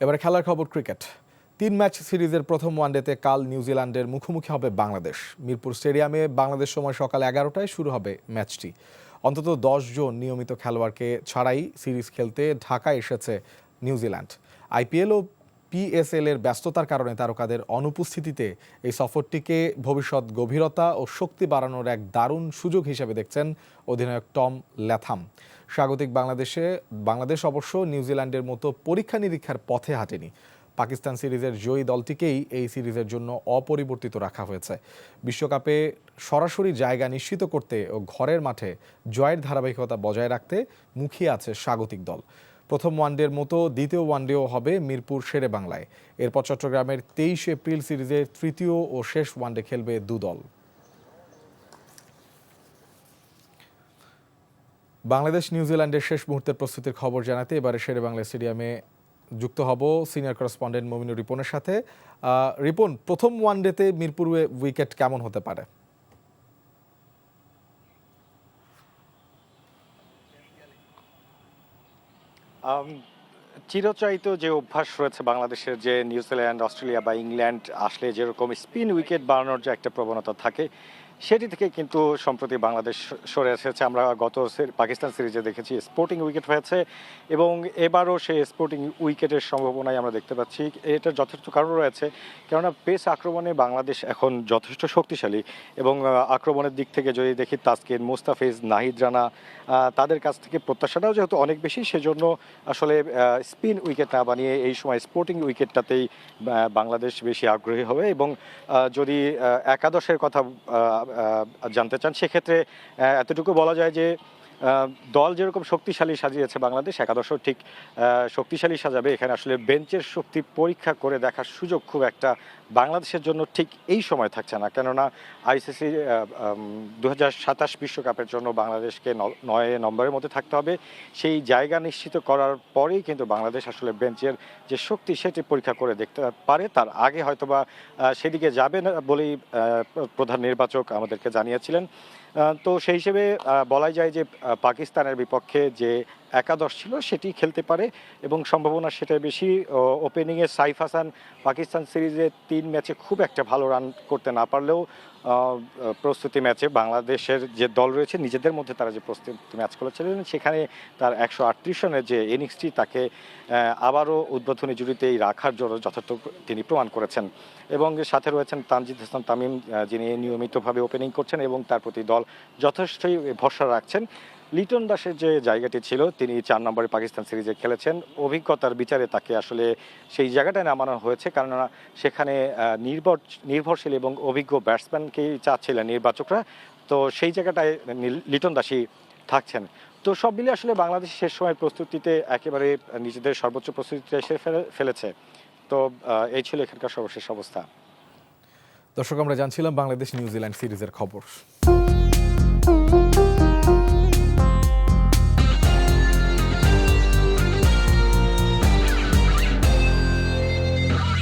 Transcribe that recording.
এবারে খেলার খবর ক্রিকেট। 3 ম্যাচ সিরিজের প্রথম ওয়ানডেতে কাল নিউজিল্যান্ডের মুখোমুখি হবে বাংলাদেশ। মিরপুর স্টেডিয়ামে বাংলাদেশ সময় সকাল 11টায় শুরু হবে ম্যাচটি। অন্তত 10 জন নিয়মিত খেলোয়াড়কে ছাড়াই সিরিজ খেলতে ঢাকায় এসেছে নিউজিল্যান্ড। আইপিএল ও পিএসএল এর ব্যস্ততার কারণে তারকাদের অনুপস্থিতিতে এই সফরটিকে ভবিষ্যৎ গভীরতা ও শক্তি বাড়ানোর এক দারুণ সুযোগ হিসেবে দেখছেন অধিনায়ক টম ল্যাথাম। স্বাগতিক বাংলাদেশ অবশ্য নিউজিল্যান্ডের মতো পরীক্ষা নিরীক্ষার পথে হাঁটেনি। পাকিস্তান সিরিজের জয়ী দলটিকেই এই সিরিজের জন্য অপরিবর্তিত রাখা হয়েছে। বিশ্বকাপে সরাসরি জায়গা নিশ্চিত করতে ও ঘরের মাঠে জয়ের ধারাবাহিকতা বজায় রাখতে মুখিয়ে আছে স্বাগতিক দল। প্রথম ওয়ানডের মতো দ্বিতীয় ওয়ানডেও হবে মিরপুর শেরেবাংলায়। এরপর চট্টগ্রামের 23 এপ্রিল সিরিজের তৃতীয় ও শেষ ওয়ানডে খেলবে দুদল। বাংলাদেশ নিউজিল্যান্ডের শেষ মুহূর্তের প্রস্তুতির খবর জানাতে এবারে শেরেবাংলা স্টেডিয়ামে যুক্ত হব সিনিয়র করেসপন্ডেন্ট মমিনুর রিপনের সাথে। রিপন, প্রথম ওয়ানডেতে মিরপুর উইকেট কেমন হতে পারে? চিরচারিত যে অভ্যাস রয়েছে বাংলাদেশের, যে নিউজিল্যান্ড, অস্ট্রেলিয়া বা ইংল্যান্ড আসলে যেরকম স্পিন উইকেট বানানোর যে একটা প্রবণতা থাকে, সেটি থেকে কিন্তু সম্প্রতি বাংলাদেশ সরে এসেছে। আমরা গত পাকিস্তান সিরিজে দেখেছি স্পোর্টিং উইকেট হয়েছে এবং এবারও সেই স্পোর্টিং উইকেটের সম্ভাবনাই আমরা দেখতে পাচ্ছি। এটার যথেষ্ট কারণ রয়েছে, কেননা পেস আক্রমণে বাংলাদেশ এখন যথেষ্ট শক্তিশালী এবং আক্রমণের দিক থেকে যদি দেখি তাসকিন, মুস্তাফিজ, নাহিদ রানা, তাদের কাছ থেকে প্রত্যাশাটাও যেহেতু অনেক বেশি, সেজন্য আসলে স্পিন উইকেট না বানিয়ে এই সময় স্পোর্টিং উইকেটটাতেই বাংলাদেশ বেশি আগ্রহী হবে। এবং যদি একাদশের কথা জানতে চান, সেক্ষেত্রে এতটুকু বলা যায় যে দল যেরকম শক্তিশালী সাজিয়েছে বাংলাদেশ, একাদশও ঠিক শক্তিশালী সাজাবে। এখানে আসলে বেঞ্চের শক্তি পরীক্ষা করে দেখার সুযোগ খুব একটা বাংলাদেশের জন্য ঠিক এই সময় থাকছে না, কেননা আইসিসি 2027 বিশ্বকাপের জন্য বাংলাদেশকে 9 নম্বরের মধ্যে থাকতে হবে। সেই জায়গা নিশ্চিত করার পরেই কিন্তু বাংলাদেশ আসলে বেঞ্চের যে শক্তি সেটি পরীক্ষা করে দেখতে পারে। তার আগে হয়তোবা সেদিকে যাবে না বলেই প্রধান নির্বাচক আমাদেরকে জানিয়েছিলেন। তো সেই হিসেবে বলাই যায় যে পাকিস্তানের বিপক্ষে যে একাদশ ছিল সেটি খেলতে পারে এবং সম্ভাবনা সেটাই বেশি। ওপেনিংয়ে সাইফ হাসান পাকিস্তান সিরিজে 3 ম্যাচে খুব একটা ভালো রান করতে না পারলেও প্রস্তুতি ম্যাচে বাংলাদেশের যে দল রয়েছে নিজেদের মধ্যে তারা যে প্রস্তুতি ম্যাচ খেলেছিলেন, সেখানে তার 138 রানের যে ইনিংসটি তাকে আবারও উদ্বোধনী জুটিতেই রাখার জন্য যথার্থ তিনি প্রমাণ করেছেন। এবং সাথে রয়েছেন তানজিদ হাসান তামিম, যিনি নিয়মিতভাবে ওপেনিং করছেন এবং তার প্রতি দল যথেষ্টই ভরসা রাখছেন। লিটন দাসের যে জায়গাটি ছিল, তিনি 4 নম্বরে পাকিস্তান সিরিজে খেলেছেন। অভিজ্ঞতার বিচারে তাকে আসলে সেই জায়গাটায় নামানো হয়েছে, কেননা সেখানে নির্ভরশীল এবং অভিজ্ঞ ব্যাটসম্যানকেই চাচ্ছিলেন নির্বাচকরা। তো সেই জায়গাটায় লিটন দাসই থাকছেন। তো সব মিলিয়ে আসলে বাংলাদেশ শেষ সময়ের প্রস্তুতিতে একেবারে নিজেদের সর্বোচ্চ প্রস্তুতিতে এসে ফেলেছে। তো এই ছিল এখানকার সর্বশেষ অবস্থা। দর্শক, আমরা জানছিলাম বাংলাদেশ নিউজিল্যান্ড সিরিজের খবর।